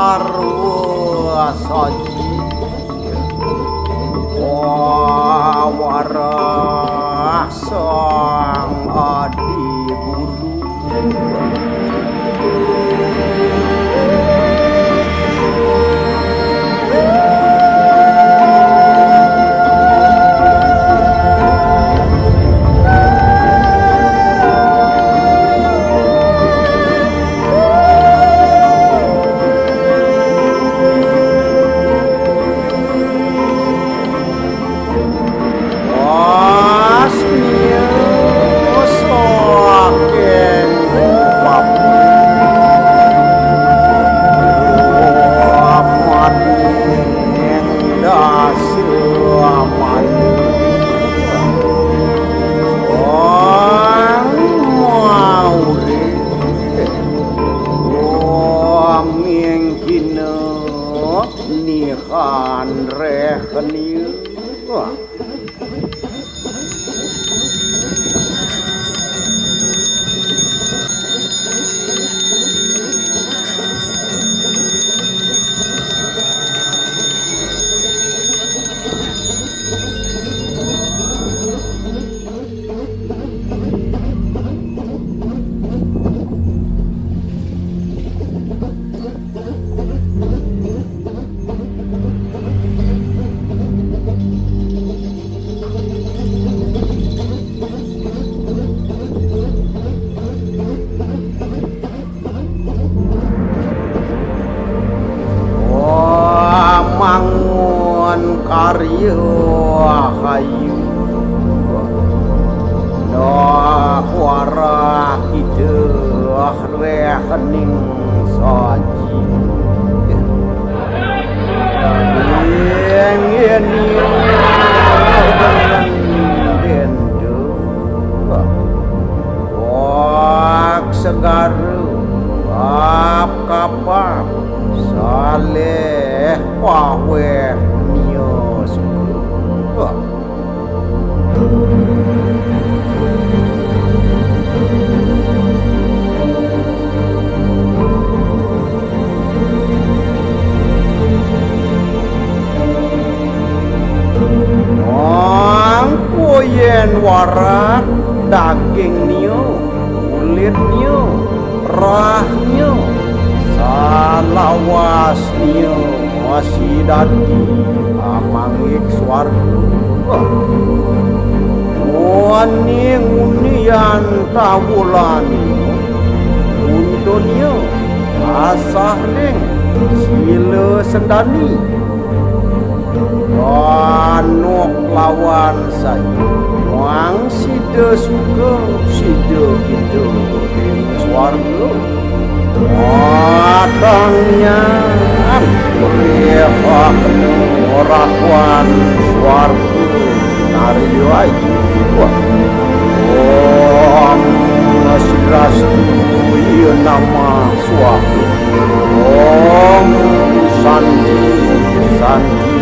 sarwa saji warah sang adi guru nihan rehniu karya hayu dah warah kita rekening saji yang ini dengan dendo wak segar ap kapal saleh paweh yen warak daging niu kulit niu rah niu salawas niu masih dadi amangik swarga wani unian tawulan niu untuk niu asah ning sila sendani Anuk lawan saya wang sida suka sida kita ing swarga matangnya rehak orakuan swarga nario ayu om sirastu ieu nama suatu om santi santi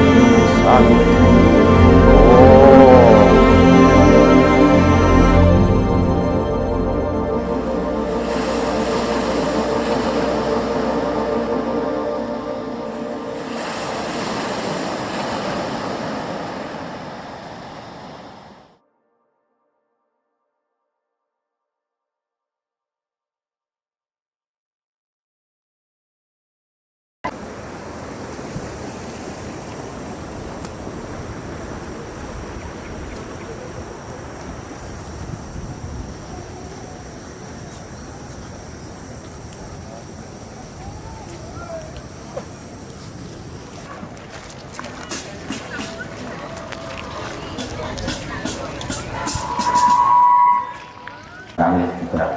Kami juga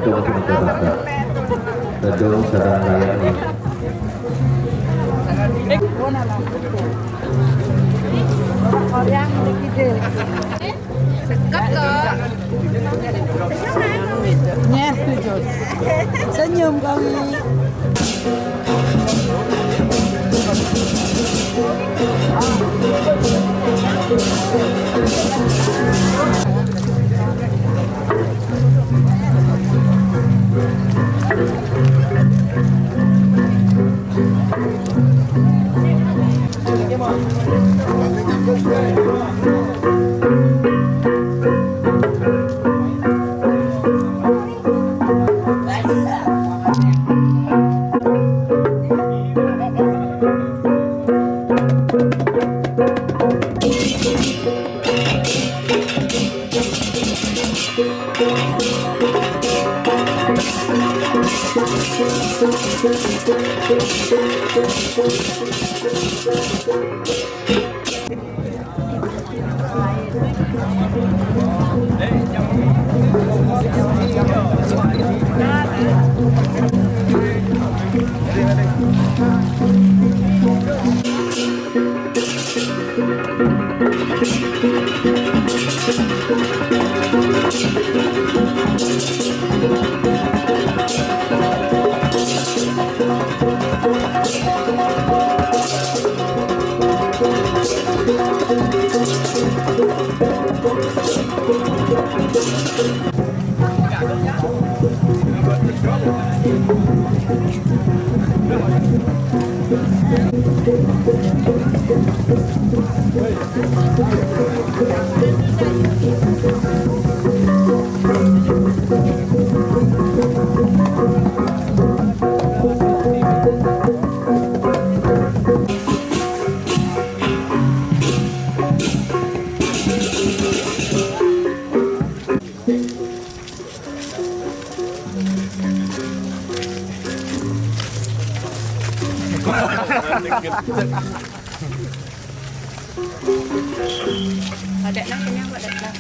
gedung masyarakat gedung sedang layani senyum kali. Ada nak kenyang, ada nak.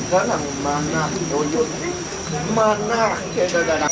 Ganang mana doyot mana kedadana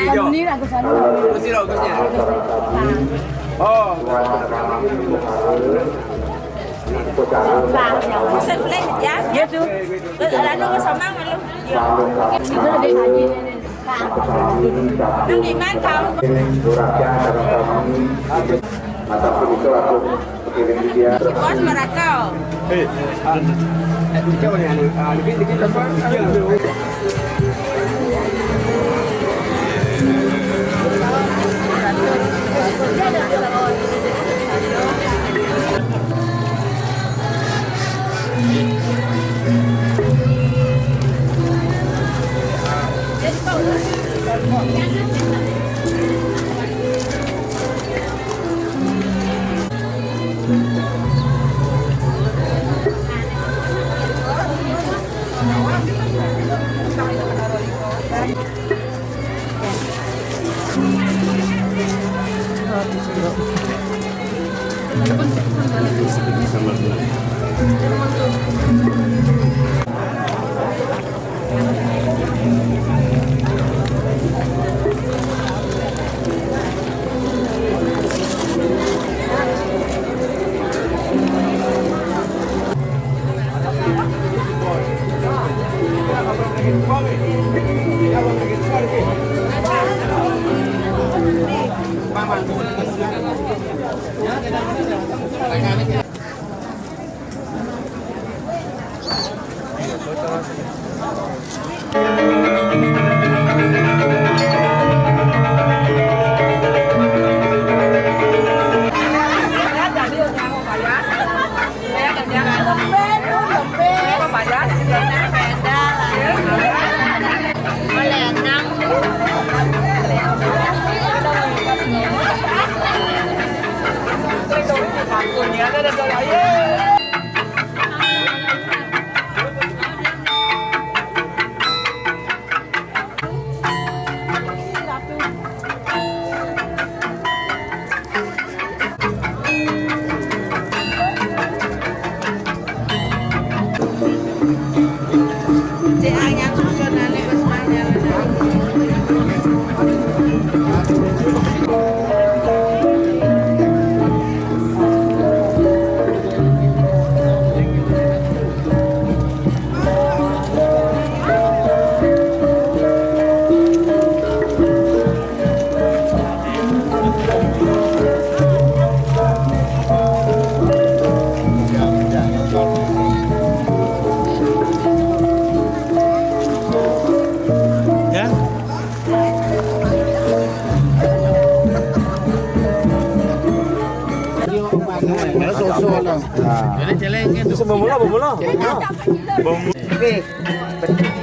Kamu ni aku sana. Mesti bagusnya. Oh. Bisa boleh ya? Ya tu. Lalu ke sama malu. Itu lebih haji. Nang di mana kau? Bos merakau.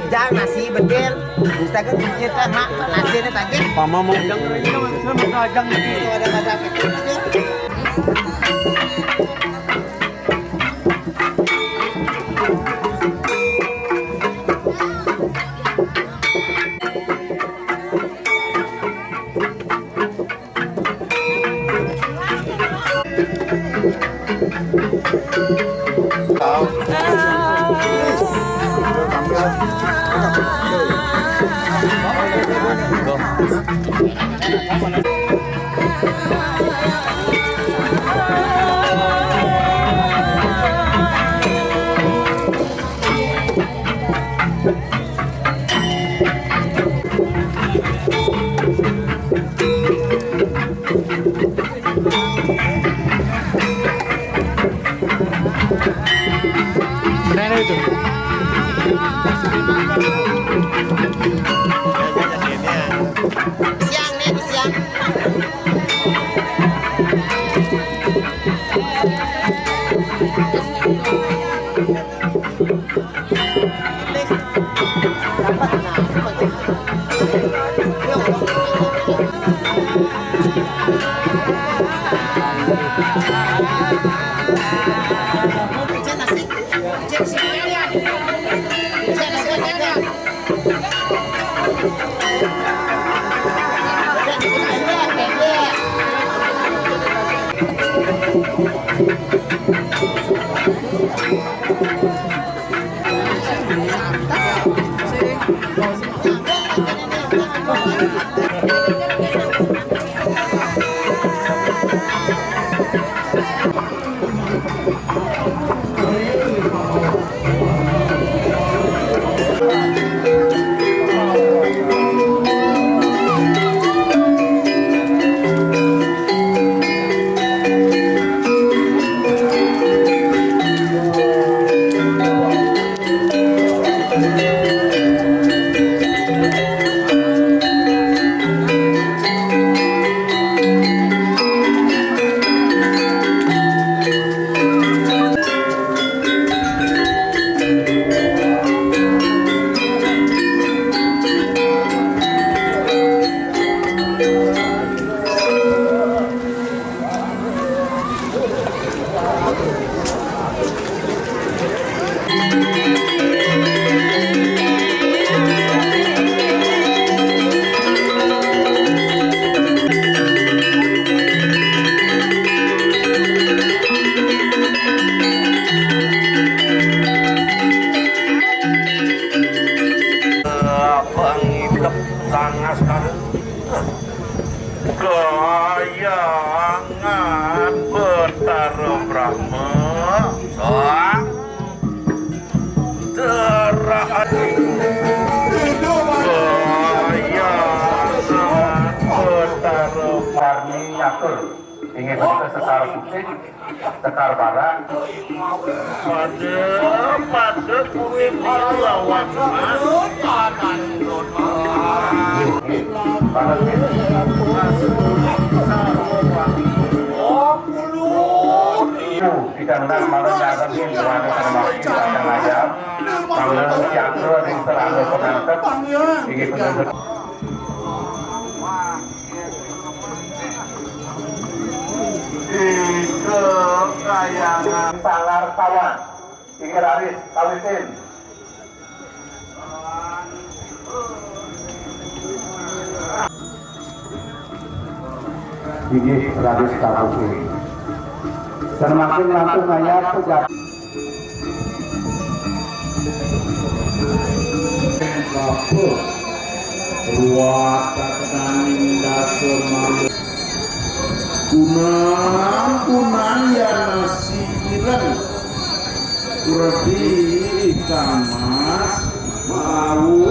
Jangan nasi bedel, kita kan kita mak nasinya tadi. Mama mau kajang ini. Ada siang nih siang. Terima kasih. Pengidap sangat Kayangan Betara Brahma Sang Terahat Kayangan Betara Warni Nyakur ingin ke sekar sukses sekar barat pada kuning lawan mas dikarenakan malamnya akan dihimbaukan termasuk akan aja kalau yang sering terlalu penantep ingin benar Kayangan Sangar Tawan Ingin Aris Kawisin Gigi Radis Kabuki. Semakin langsung ayat pejabat. Kunang ya nasi iran kurdi ikan mas mau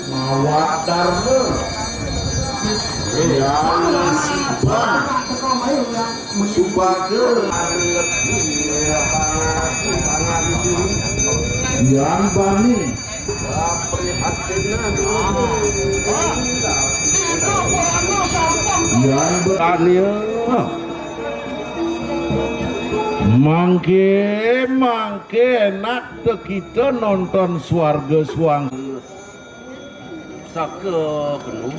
mawat darno ya nasi ban subagel yang bani yang bertanya mangke nak kita nonton Swarga Swang sake penuh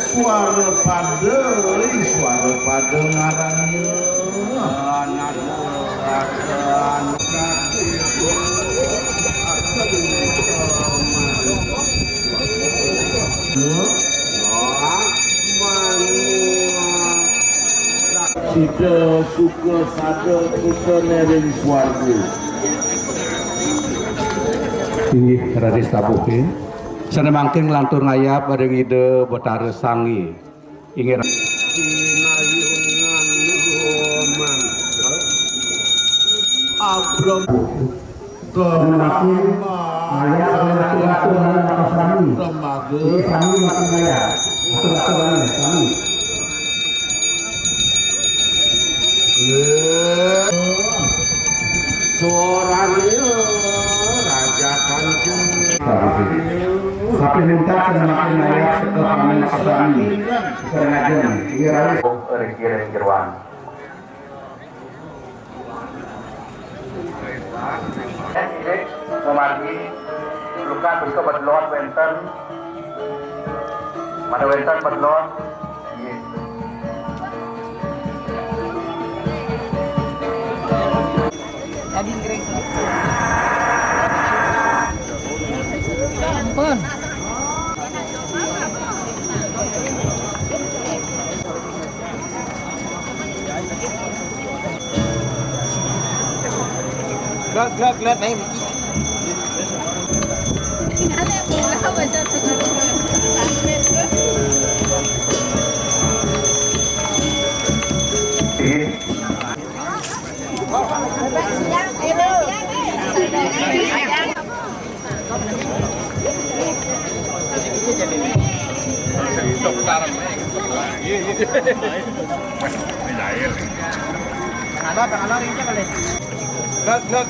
suara pada ngarannya kita suka sada kita nering swarga Tinggi Radis Kabuki. Sana mangking lantur ngayap pada ide Betara Sangi. Ingin sinayungan roman abram Soranya Raja Kancung tapi minta semakin ayat ke kami asami sengaja kira Kirwan memagi luka bisa berlon wenten mana wenten berlon Ampun. Lihat main dikit.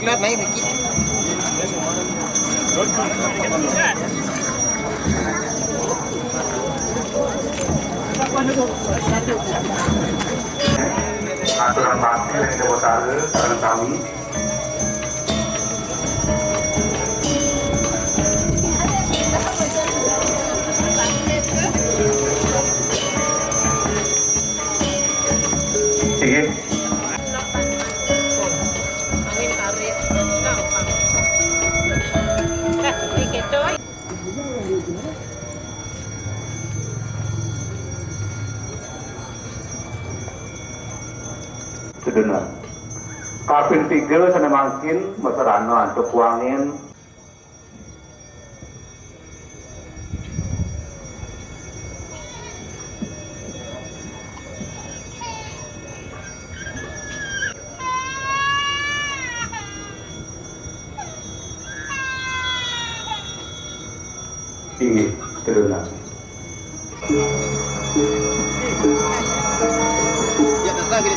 Lihat main dikit. Aturan pasti yang dibotare karena kami Sige. Angin tarik, gampang. Dikit coy. Sedengar. Kaping 3 sana mangkin masarano antuk kuangin. Tinggi, sedengar. Ya tak lagi.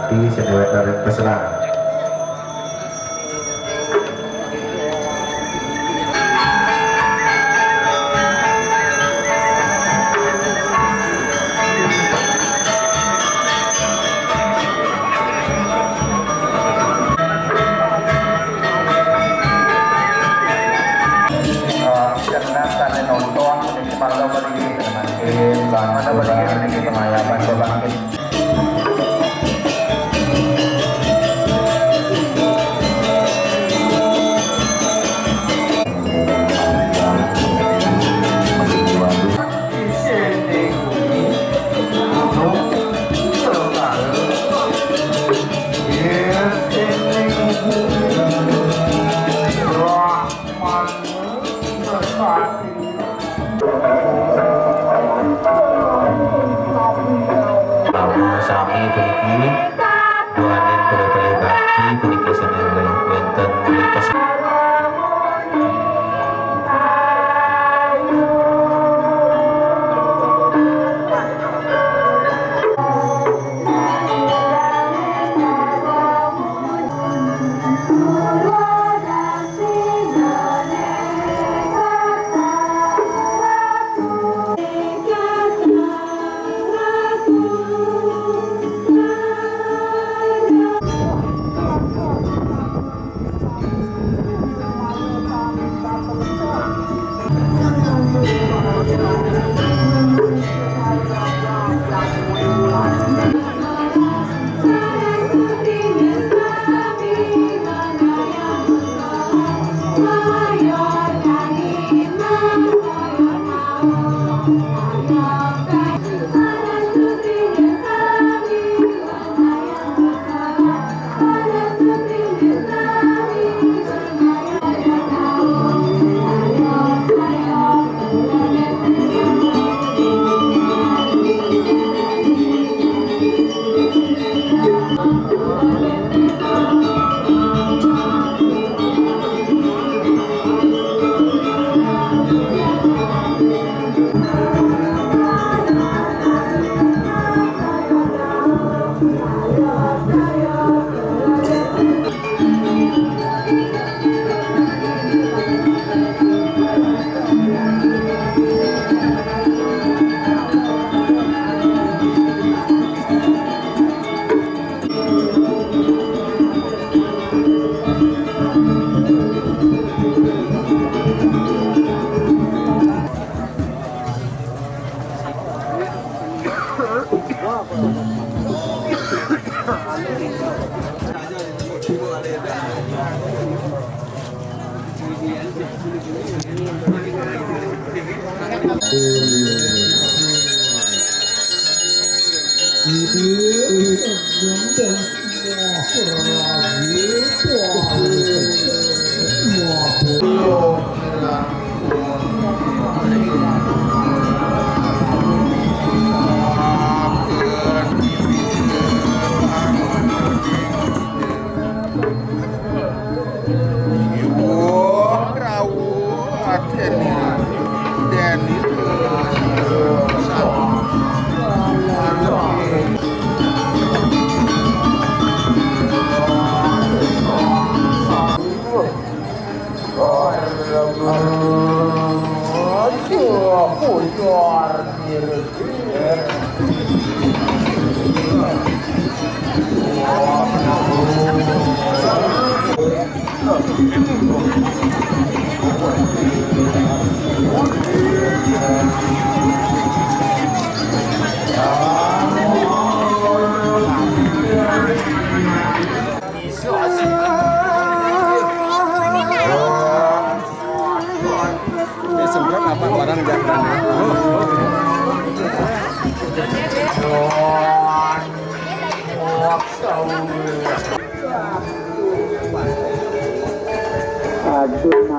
bakti sedewet dari peserang. Karena nonton ini pada berdiri teman-teman, pada berdiri ini pengayaman berbangkit. Sami puniki duaning tele-tele bakti puniki seneng wonten punika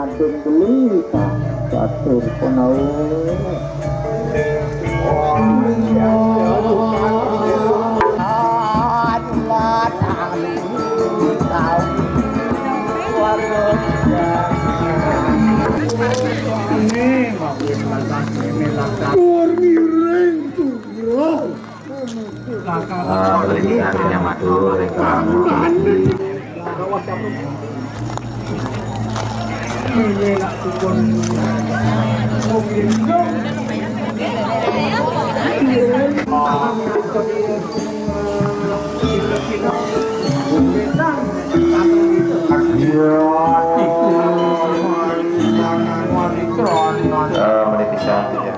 adun beli satu penau ini Melebih artinya matur kamu melebih artinya.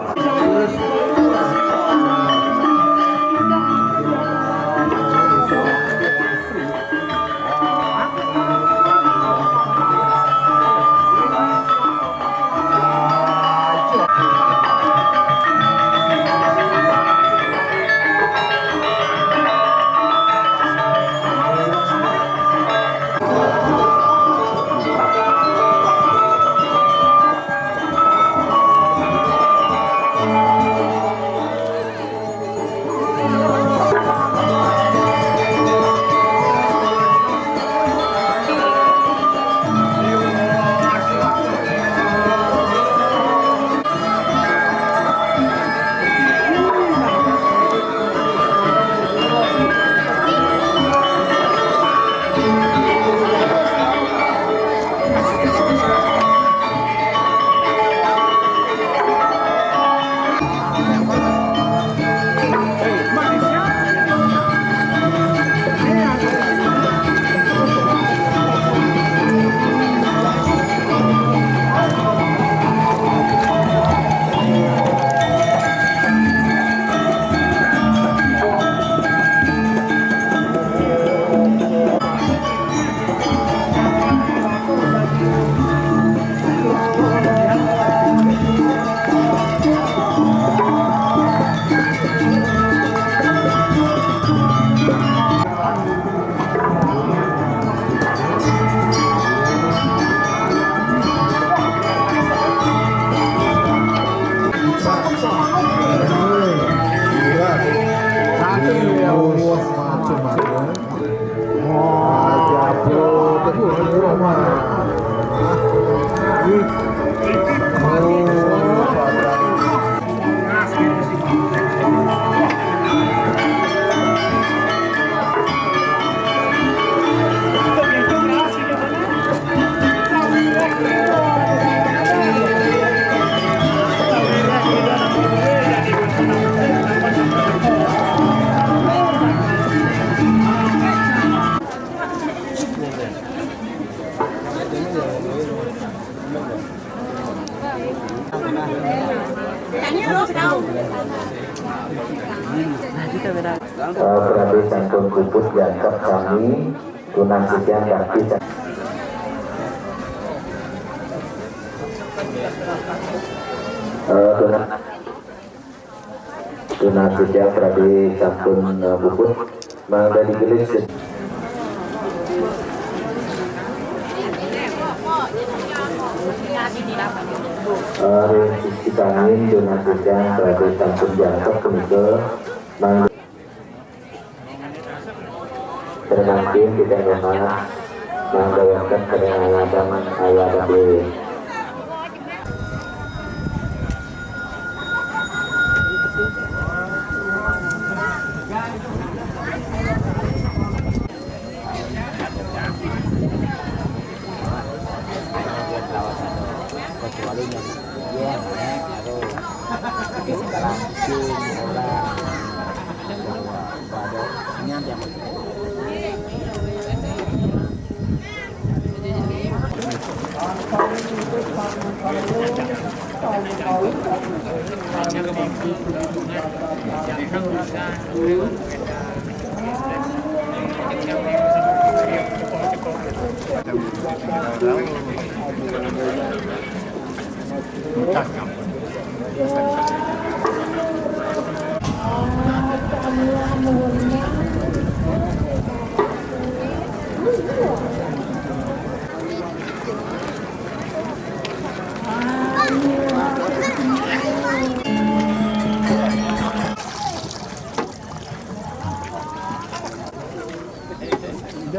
Berarti santun kubus dianggap kami tunang sekian kaki tunang sekian berarti santun kubus mengendali gelis sisi kami tunang sekian berarti santun dianggap ke tergantung kita memang menggayakan keadaan ayah dan dewi.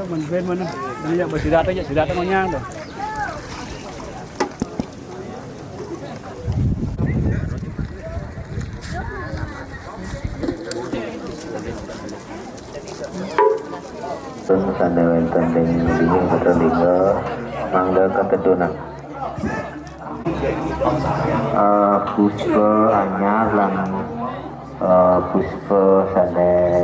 Mình bên mình bây giờ mình chỉ đạt tới ngôi nhang rồi. Sanda wenten ding dingin Putralingga mangga ketedunan. Puspa anyar lang puspa sanda.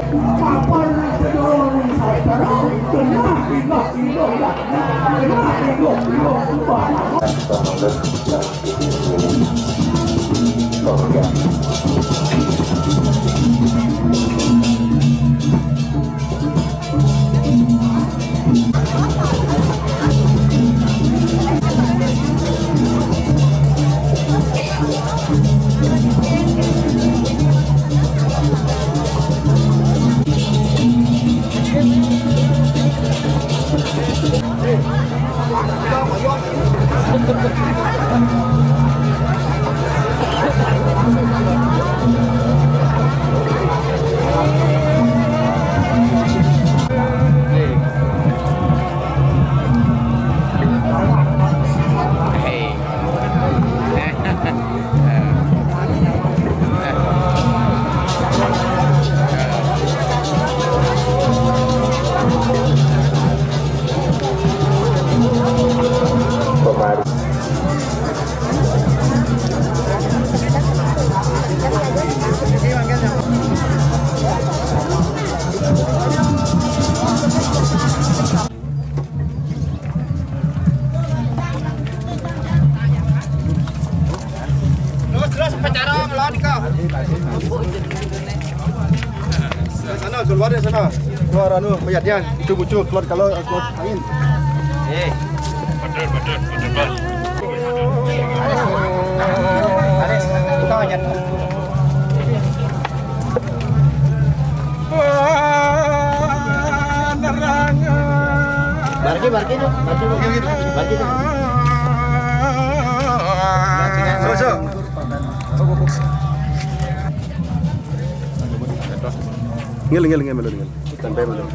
Sana keluar dari sana. Keluar anu mayatnya. Bucu-bucu keluar kalau keluar angin. Betul. Barki. So. Ngel melulu. Santai melulu.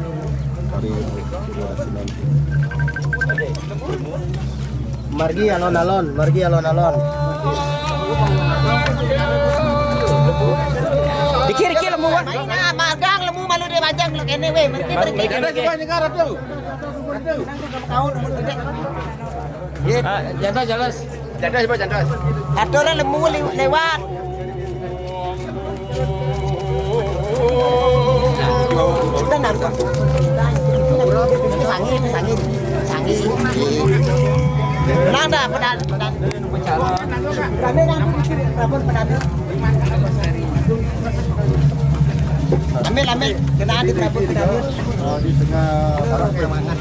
Margi alon-alon. Dikir-kir lemu wan. Magang lemu malu dia bajang kene we. Mesti negara tu. Jandas. Aturan lemu lewat. Kita nangkap. Sangi. Nada pedan. Ambil kena ada berapa pedan. Oh di tengah barang permangan.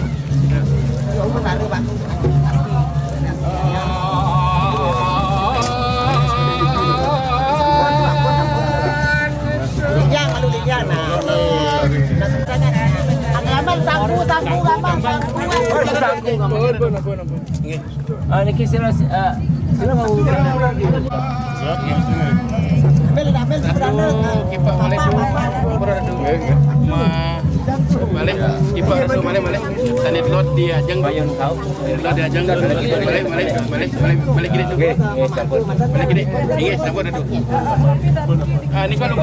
Taruh Pak. Liang nah. Aman sanggu gampang. Niki sila mau Ambil Kipak balik balik kipak balik tanit lot dia ajang bayang tahu. lot dia ajang balik gini tuh balik gini ingat campur dulu ini kalau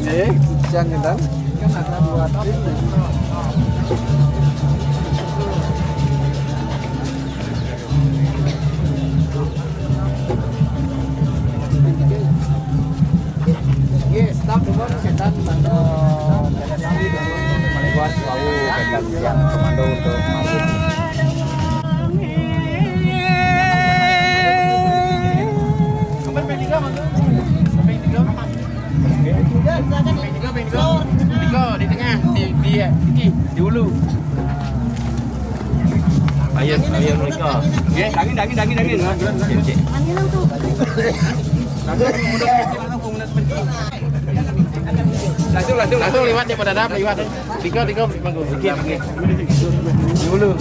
ini siang kita kan ada 2 tahun. Stop dulu setan komando Malewas lalu pegang yang komando untuk masuk. Tiga di tengah di hulu. Ayam mereka. Okey, dangin. Langsung lewat ya pada dap lewat. Tiga manggu. Okey. Di hulu.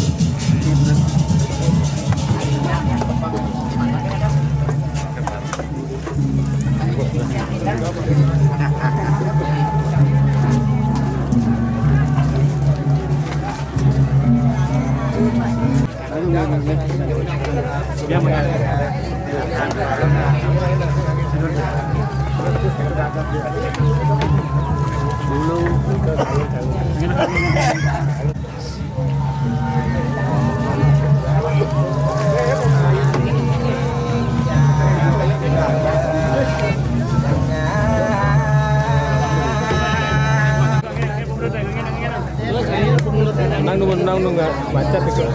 Nang nggak baca pikir.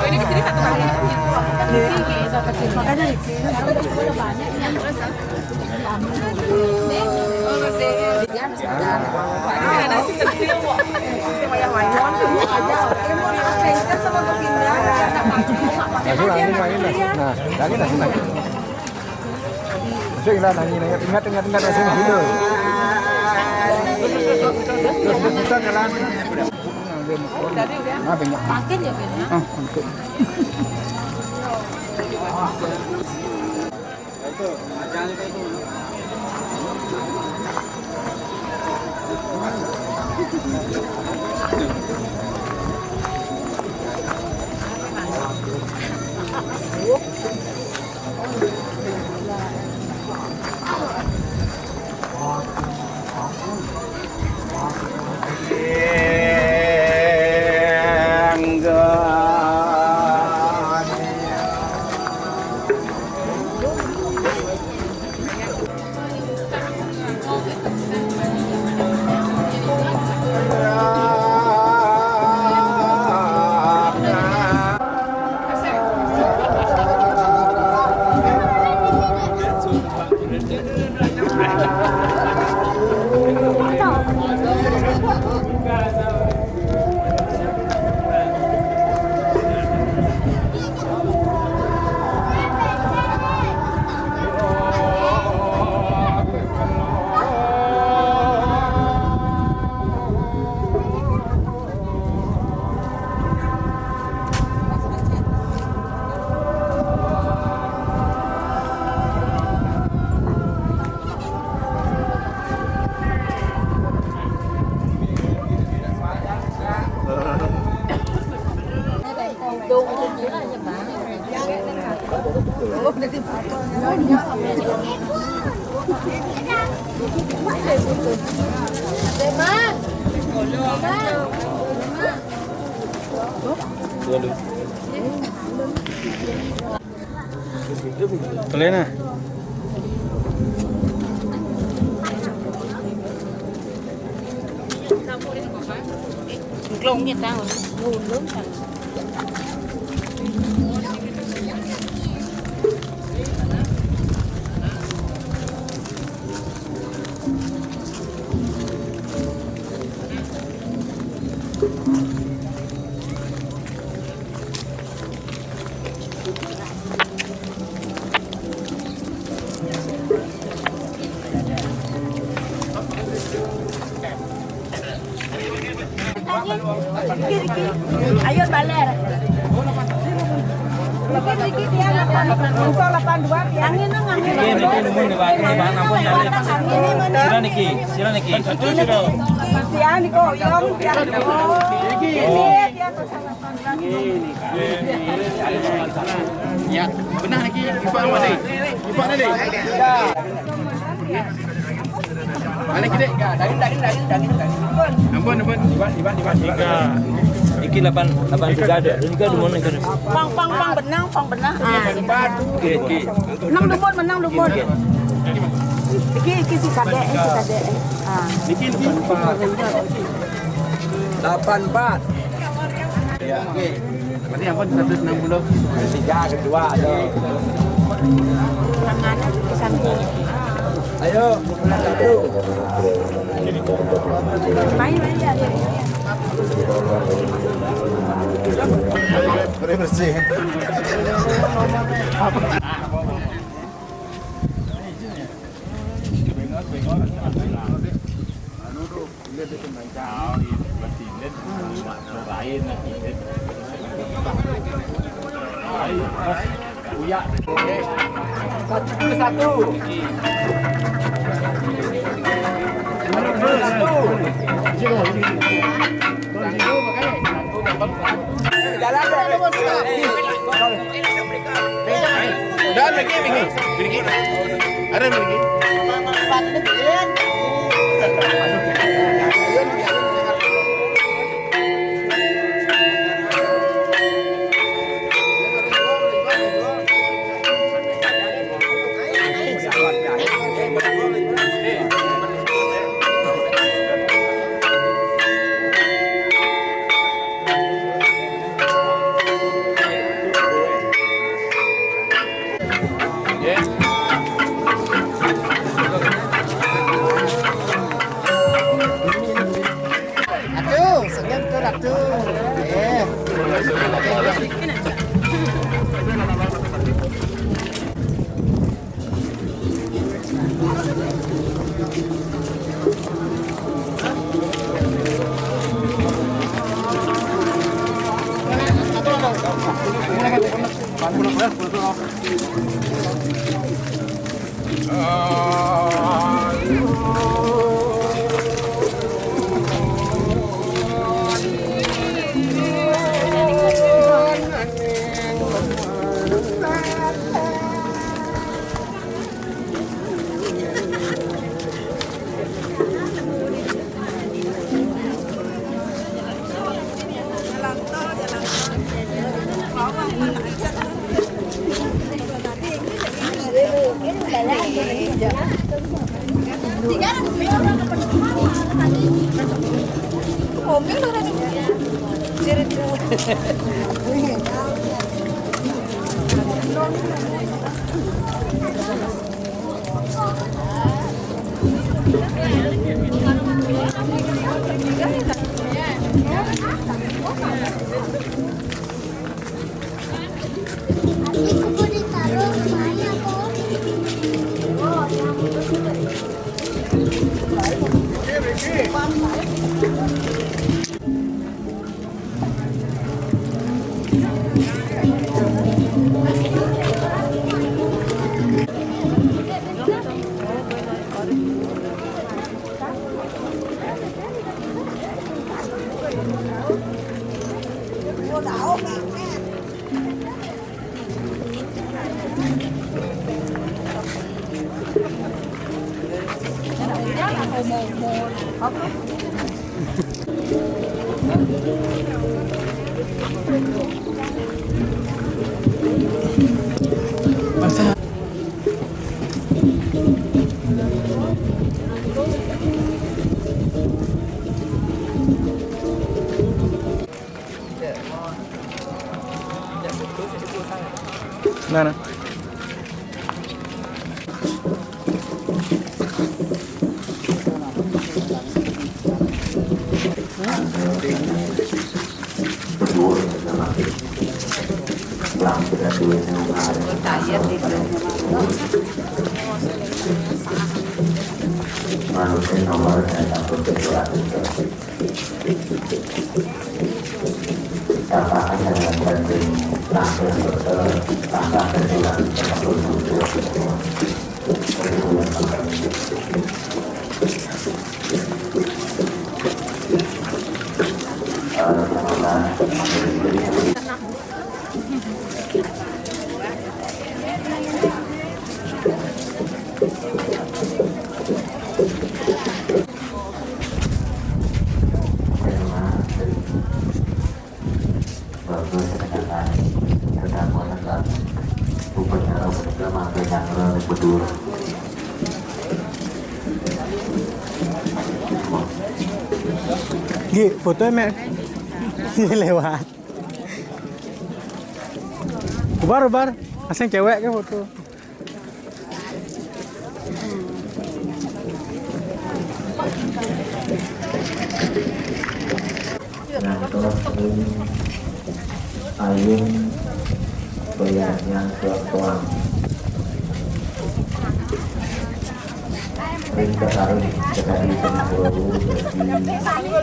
Ini kesini satu kali. Makanya Ingat langsung gitu. Kita jalan. makin ya kayaknya. Kelena. Lông như tao buồn lớn thật. Ayo balik. Dikit ya, 82 ya. Angin nang angin. Sila niki. Sian ko, yung sian ko. Ya, benar niki. Ipak mana ni? Ipak mana ni? Mana kita? Daging. Ampun. Iban. Iki 8 ada. Ini kan dumon kan. Pang benang. Okey. Menang dumon. Iki si kade. Niki. 84. Ya, okey. Berarti ampun 160. 3 kedua ada. Tangan kesamping. Ayo, satu. Main ya. Bersih. Satu. Dan lagi. Ada lagi. Mana? Gi, fotonya Mek. Dia lewat. Ubar. Asing cewek ke foto. Ayun bayarnya ke tuang ring ketarik sekali pengguru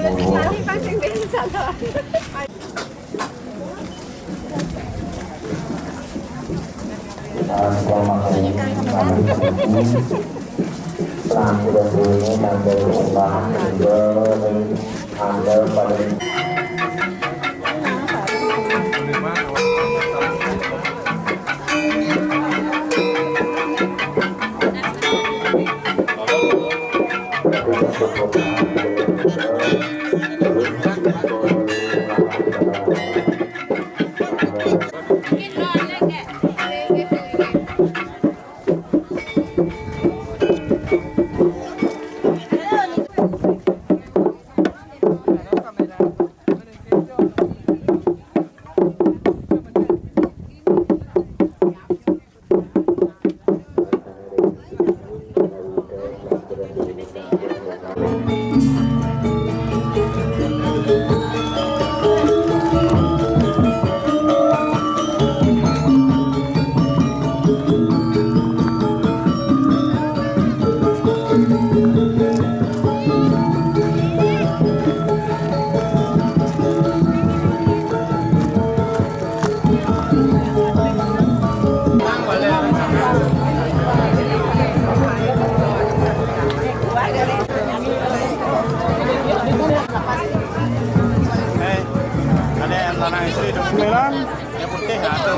dari murwa kita selama ini Rambutan ini tanda ulang Anda pada ada yang tanah istri 29, yang putih ada.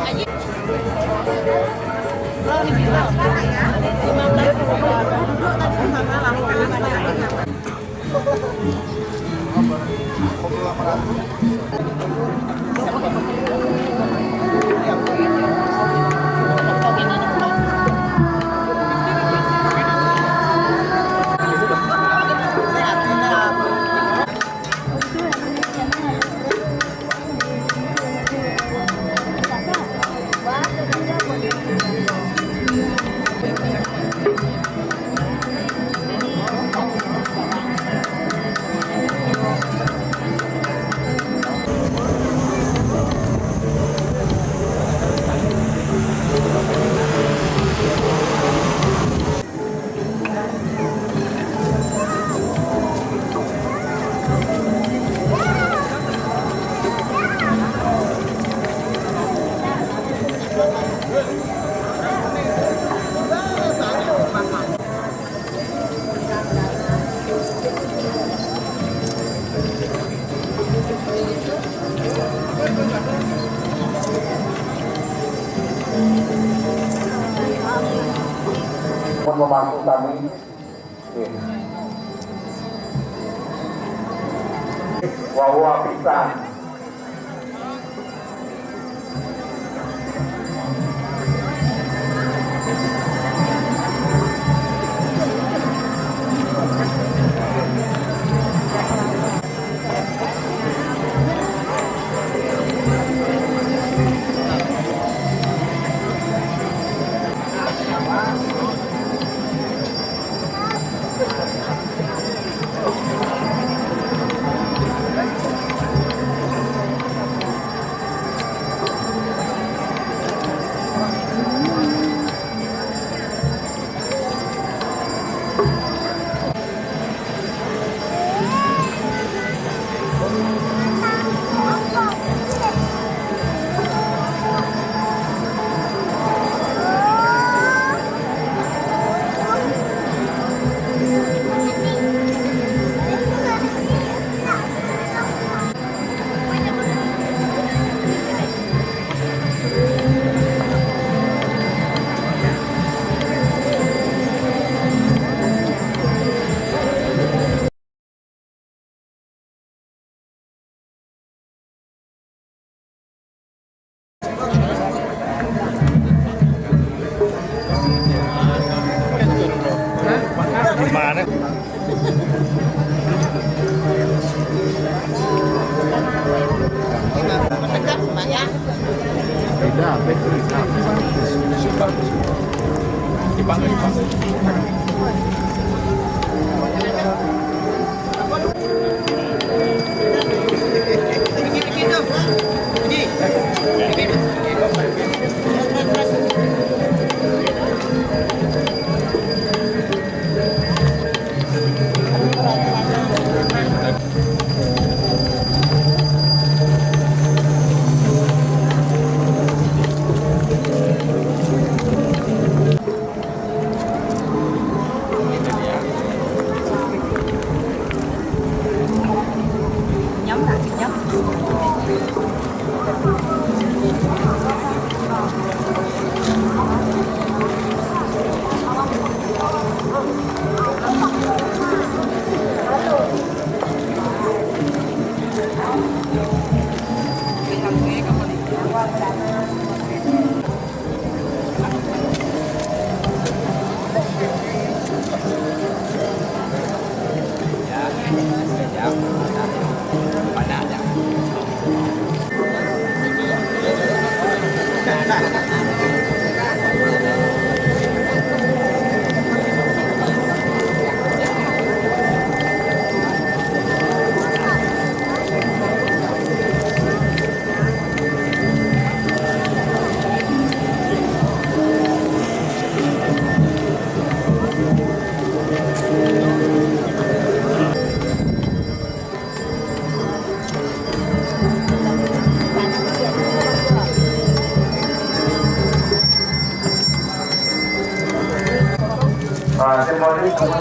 membantu kami. Wawa pisan. Gimana? Mendekat semuanya. Bikin dong.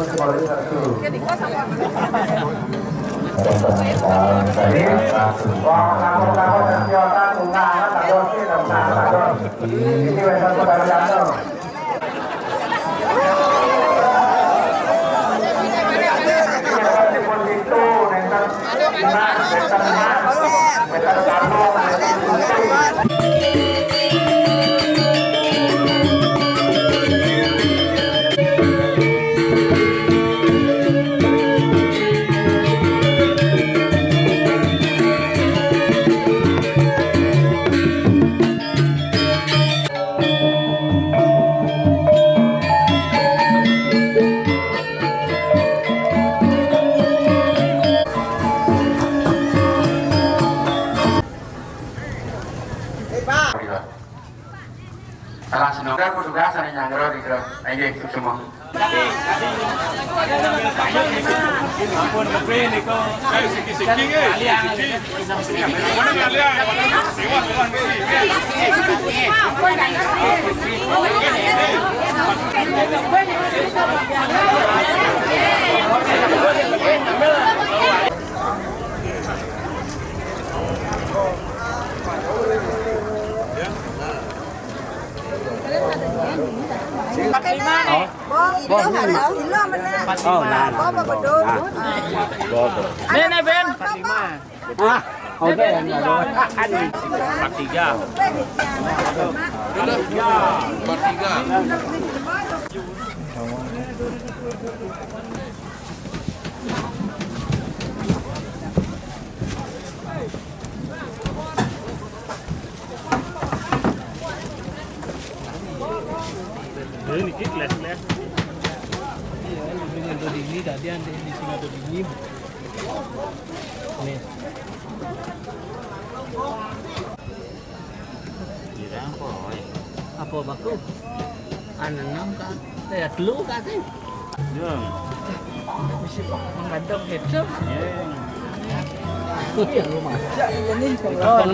Simboli satu. Jadi, kamu tersiota bunga, tahu sih, tahu. Ini wesel saudara jatuh. Itu, nenter, salah senang. Aku juga sana nyangro di grup. Ayo ikut semua. Ampun lebih ni kau. Saya sikit-sikit ke? Mana kalian? Sewa Nih Ben. Oke, Bertiga. Ini kelas. Ini tadi ada di sini ada di nih. Apa baku? Anam kan? Saya dulu kan? Ya. Mesti mengadap itu. Ya. Ya rumah. Ini kalau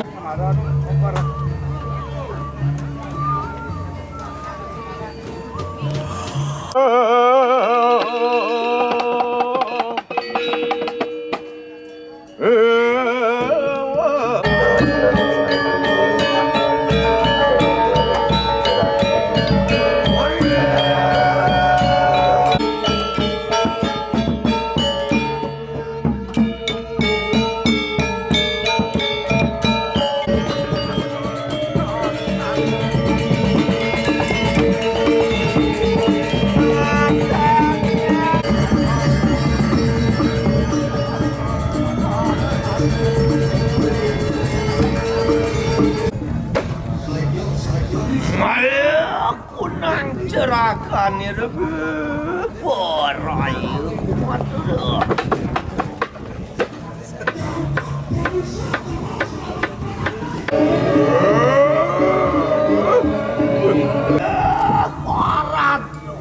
Aku nang cerakan ni lebih porai kuat dah.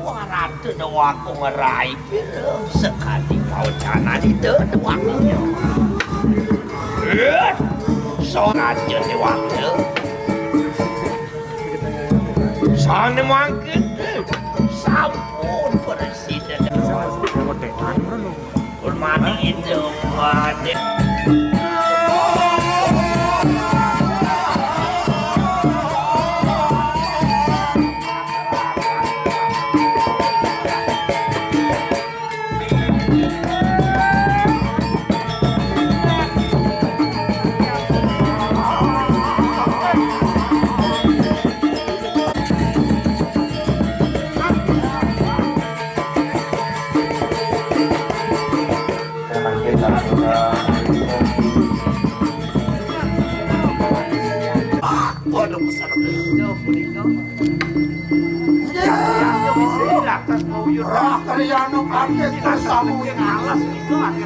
Warat tu doa aku ngerai sekali kau cana di doanya. Sorat jadi waktu. Sana mungkin sampun presiden. Hormati itu ada. Waduh besar. Kalian pakai kamu yang alas itu ada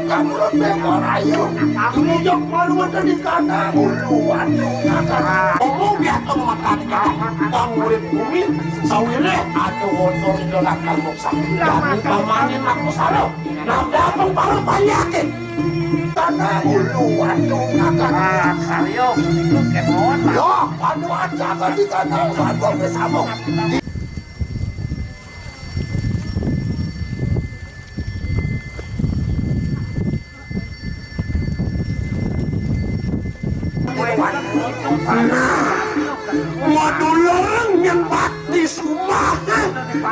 kamu kamu jok malu ada di kanan uluan ngomong biar teman kamu bumi sawile atau motor dolakan moksa jadi pamanin aku salah nanda paru banyakin tanah uluan ngakak karyo itu kemauan yo panu aja di kanan panu bersama waduh lorong yang bakti sumah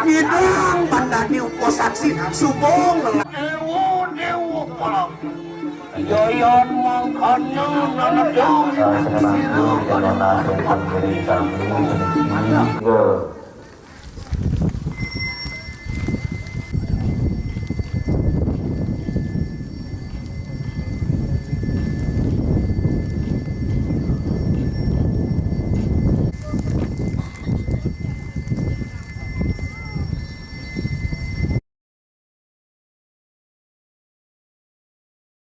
hidang banda diupo saksi subong ewo kolom yoyon mangkanya nanadong Saya senang yang mengenal tentang diri kami.